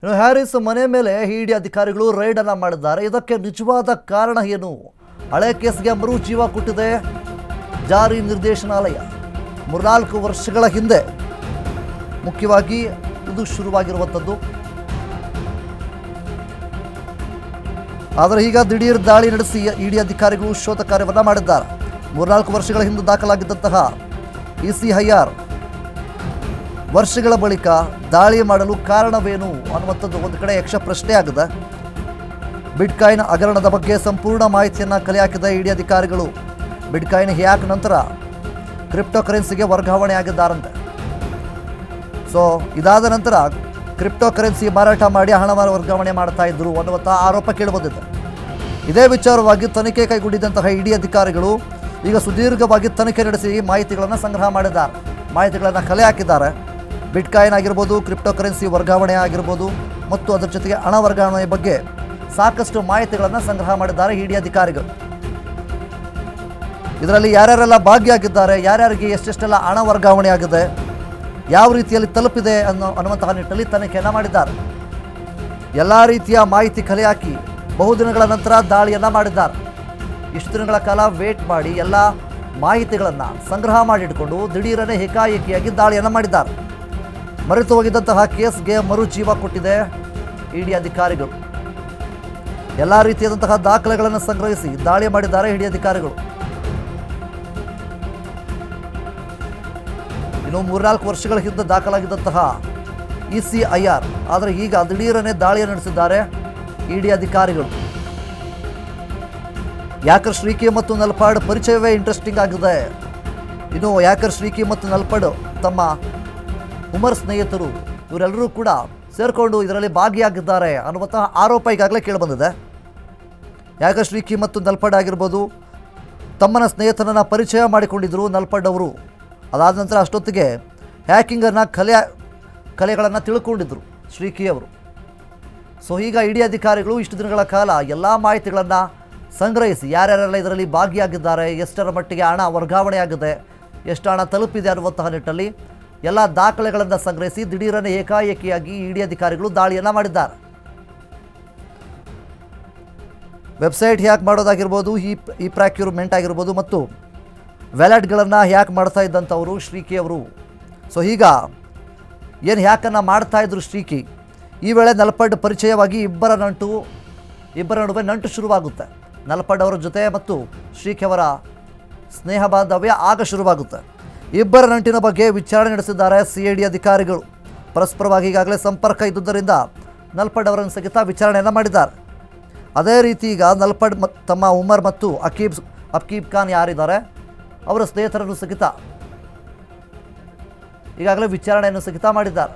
ಇನ್ನು ಹ್ಯಾರಿಸ್ ಮನೆ ಮೇಲೆ ಇಡಿ ಅಧಿಕಾರಿಗಳು ರೈಡ್ ಅನ್ನು ಮಾಡಿದ್ದಾರೆ. ಇದಕ್ಕೆ ನಿಜವಾದ ಕಾರಣ ಏನು? ಹಳೆ ಕೇಸ್ಗೆ ಮರು ಜೀವ ಕೊಟ್ಟಿದೆ ಜಾರಿ ನಿರ್ದೇಶನಾಲಯ. 3-4 ವರ್ಷಗಳ ಹಿಂದೆ ಮುಖ್ಯವಾಗಿ ಇದು ಶುರುವಾಗಿರುವಂಥದ್ದು. ಆದರೆ ಈಗ ದಿಢೀರ್ ದಾಳಿ ನಡೆಸಿ ಇಡಿ ಅಧಿಕಾರಿಗಳು ಶೋಧ ಕಾರ್ಯವನ್ನು ಮಾಡಿದ್ದಾರೆ. 3-4 ವರ್ಷಗಳ ಹಿಂದೆ ದಾಖಲಾಗಿದ್ದಂತಹ ECIR ವರ್ಷಗಳ ಬಳಿಕ ದಾಳಿ ಮಾಡಲು ಕಾರಣವೇನು ಅನ್ನುವಂಥದ್ದು ಒಂದು ಕಡೆ ಯಕ್ಷ ಪ್ರಶ್ನೆ ಆಗಿದೆ. ಬಿಟ್ಕಾಯಿನ್ ಹಗರಣದ ಬಗ್ಗೆ ಸಂಪೂರ್ಣ ಮಾಹಿತಿಯನ್ನು ಕಲೆ ಹಾಕಿದ ಇಡಿ ಅಧಿಕಾರಿಗಳು. ಬಿಟ್ಕಾಯಿನ್ ಹ್ಯಾಕ್ ನಂತರ ಕ್ರಿಪ್ಟೋ ಕರೆನ್ಸಿಗೆ ವರ್ಗಾವಣೆ ಆಗಿದ್ದಾರಂತೆ. ಸೊ ಇದಾದ ನಂತರ ಕ್ರಿಪ್ಟೋ ಕರೆನ್ಸಿ ಮಾರಾಟ ಮಾಡಿ ಹಣ ವರ್ಗಾವಣೆ ಮಾಡ್ತಾ ಇದ್ರು ಅನ್ನುವಂಥ ಆರೋಪ ಕೇಳಿಬಂದಿದೆ. ಇದೇ ವಿಚಾರವಾಗಿ ತನಿಖೆ ಕೈಗೊಂಡಿದ್ದಂತಹ ಇಡಿ ಅಧಿಕಾರಿಗಳು ಈಗ ಸುದೀರ್ಘವಾಗಿ ತನಿಖೆ ನಡೆಸಿ ಮಾಹಿತಿಗಳನ್ನು ಸಂಗ್ರಹ ಮಾಡಿದ್ದಾರೆ, ಮಾಹಿತಿಗಳನ್ನು ಕಲೆ ಹಾಕಿದ್ದಾರೆ. ಬಿಟ್ಕಾಯಿನ್ ಆಗಿರ್ಬೋದು, ಕ್ರಿಪ್ಟೋ ಕರೆನ್ಸಿ ವರ್ಗಾವಣೆ ಆಗಿರ್ಬೋದು ಮತ್ತು ಅದರ ಜೊತೆಗೆ ಹಣ ವರ್ಗಾವಣೆ ಬಗ್ಗೆ ಸಾಕಷ್ಟು ಮಾಹಿತಿಗಳನ್ನು ಸಂಗ್ರಹ ಮಾಡಿದ್ದಾರೆ ಇಡಿ ಅಧಿಕಾರಿಗಳು. ಇದರಲ್ಲಿ ಯಾರ್ಯಾರೆಲ್ಲ ಭಾಗಿಯಾಗಿದ್ದಾರೆ, ಯಾರ್ಯಾರಿಗೆ ಎಷ್ಟೆಷ್ಟೆಲ್ಲ ಹಣ ವರ್ಗಾವಣೆ ಆಗಿದೆ, ಯಾವ ರೀತಿಯಲ್ಲಿ ತಲುಪಿದೆ ಅನ್ನುವಂತಹ ನಿಟ್ಟಿನಲ್ಲಿ ತನಿಖೆಯನ್ನು ಮಾಡಿದ್ದಾರೆ. ಎಲ್ಲ ರೀತಿಯ ಮಾಹಿತಿ ಕಲೆ ಹಾಕಿ ಬಹುದಿನಗಳ ನಂತರ ದಾಳಿಯನ್ನು ಮಾಡಿದ್ದಾರೆ. ಇಷ್ಟು ದಿನಗಳ ಕಾಲ ವೇಟ್ ಮಾಡಿ ಎಲ್ಲ ಮಾಹಿತಿಗಳನ್ನು ಸಂಗ್ರಹ ಮಾಡಿಟ್ಕೊಂಡು ದಿಢೀರನೆ ಏಕಾಏಕಿಯಾಗಿ ದಾಳಿಯನ್ನು ಮಾಡಿದ್ದಾರೆ. ಮರೆತು ಹೋಗಿದ್ದಂತಹ ಕೇಸ್ಗೆ ಮರು ಜೀವ ಕೊಟ್ಟಿದೆ ಇಡಿ ಅಧಿಕಾರಿಗಳು. ಎಲ್ಲ ರೀತಿಯಾದಂತಹ ದಾಖಲೆಗಳನ್ನು ಸಂಗ್ರಹಿಸಿ ದಾಳಿ ಮಾಡಿದ್ದಾರೆ ಇಡಿ ಅಧಿಕಾರಿಗಳು. ಇನ್ನು 3-4 ವರ್ಷಗಳ ಹಿಂದೆ ದಾಖಲಾಗಿದ್ದಂತಹ ECIR ಆದರೆ ಈಗ ದಿಢೀರನೆ ದಾಳಿಯನ್ನು ನಡೆಸಿದ್ದಾರೆ ಇಡಿ ಅಧಿಕಾರಿಗಳು. ಯಾಕರ್ ಶ್ರೀಕಿ ಮತ್ತು ನಲ್ಪಾಡ್ ಪರಿಚಯವೇ ಇಂಟ್ರೆಸ್ಟಿಂಗ್ ಆಗಿದೆ. ಇನ್ನು ಯಾಕರ್ ಶ್ರೀಕಿ ಮತ್ತು ನಲ್ಪಾಡ್ ತಮ್ಮ ಉಮರ್ ಸ್ನೇಹಿತರು ಇವರೆಲ್ಲರೂ ಕೂಡ ಸೇರಿಕೊಂಡು ಇದರಲ್ಲಿ ಭಾಗಿಯಾಗಿದ್ದಾರೆ ಅನ್ನುವಂತಹ ಆರೋಪ ಈಗಾಗಲೇ ಕೇಳಿಬಂದಿದೆ. ಯಾಕರ್ ಶ್ರೀಕಿ ಮತ್ತು ನಲ್ಪಾಡ್ ಆಗಿರ್ಬೋದು, ತಮ್ಮನ ಸ್ನೇಹಿತನನ್ನು ಪರಿಚಯ ಮಾಡಿಕೊಂಡಿದ್ದರು ನಲ್ಪಾಡ್ ಅವರು. ಅದಾದ ನಂತರ ಅಷ್ಟೊತ್ತಿಗೆ ಹ್ಯಾಕಿಂಗನ್ನು ಕಲೆಗಳನ್ನು ತಿಳ್ಕೊಂಡಿದ್ದರು ಶ್ರೀಕಿ ಅವರು. ಸೊ ಈಗ ಇಡಿ ಅಧಿಕಾರಿಗಳು ಇಷ್ಟು ದಿನಗಳ ಕಾಲ ಎಲ್ಲ ಮಾಹಿತಿಗಳನ್ನು ಸಂಗ್ರಹಿಸಿ ಯಾರ್ಯಾರೆಲ್ಲ ಇದರಲ್ಲಿ ಭಾಗಿಯಾಗಿದ್ದಾರೆ, ಎಷ್ಟರ ಮಟ್ಟಿಗೆ ಹಣ ವರ್ಗಾವಣೆ ಆಗಿದೆ, ಎಷ್ಟು ಹಣ ತಲುಪಿದೆ ಅನ್ನುವಂತಹ ನಿಟ್ಟಲ್ಲಿ ಎಲ್ಲ ದಾಖಲೆಗಳನ್ನು ಸಂಗ್ರಹಿಸಿ ದಿಢೀರನೆ ಏಕಾಏಕಿಯಾಗಿ ಇಡಿ ಅಧಿಕಾರಿಗಳು ದಾಳಿಯನ್ನು ಮಾಡಿದ್ದಾರೆ. ವೆಬ್ಸೈಟ್ ಹ್ಯಾಕ್ ಮಾಡೋದಾಗಿರ್ಬೋದು, ಈ ಪ್ರಾಕ್ಯೂರ್ಮೆಂಟ್ ಆಗಿರ್ಬೋದು ಮತ್ತು ವ್ಯಾಲೆಟ್ಗಳನ್ನು ಹ್ಯಾಕ್ ಮಾಡ್ತಾ ಇದ್ದಂಥವರು ಶ್ರೀಕಿ ಅವರು. ಸೊ ಈಗ ಏನು ಹ್ಯಾಕನ್ನು ಮಾಡ್ತಾ ಇದ್ರು ಶ್ರೀಕಿ, ಈ ವೇಳೆ ನಲ್ಪಾಡ್ ಪರಿಚಯವಾಗಿ ಇಬ್ಬರ ನಡುವೆ ನಂಟು ಶುರುವಾಗುತ್ತೆ. ನಲ್ಪಾಡ್ ಅವರ ಜೊತೆ ಮತ್ತು ಶ್ರೀಕಿ ಅವರ ಸ್ನೇಹ ಬಾಂಧವ್ಯ ಆಗ ಶುರುವಾಗುತ್ತೆ. ಇಬ್ಬರ ನಂಟಿನ ಬಗ್ಗೆ ವಿಚಾರಣೆ ನಡೆಸಿದ್ದಾರೆ CID ಅಧಿಕಾರಿಗಳು. ಪರಸ್ಪರವಾಗಿ ಈಗಾಗಲೇ ಸಂಪರ್ಕ ಇದ್ದುದರಿಂದ ನಲ್ಪಾಡ್ ಅವರನ್ನು ಸಹಿತ ವಿಚಾರಣೆಯನ್ನು ಮಾಡಿದ್ದಾರೆ. ಅದೇ ರೀತಿ ಈಗ ನಲ್ಪಾಡ್ ತಮ್ಮ ಉಮರ್ ಮತ್ತು ಅಕೀಬ್ ಖಾನ್ ಯಾರಿದ್ದಾರೆ ಅವರ ಸ್ನೇಹಿತರನ್ನು ಸಹಿತ ಈಗಾಗಲೇ ವಿಚಾರಣೆಯನ್ನು ಸಹಿತ ಮಾಡಿದ್ದಾರೆ.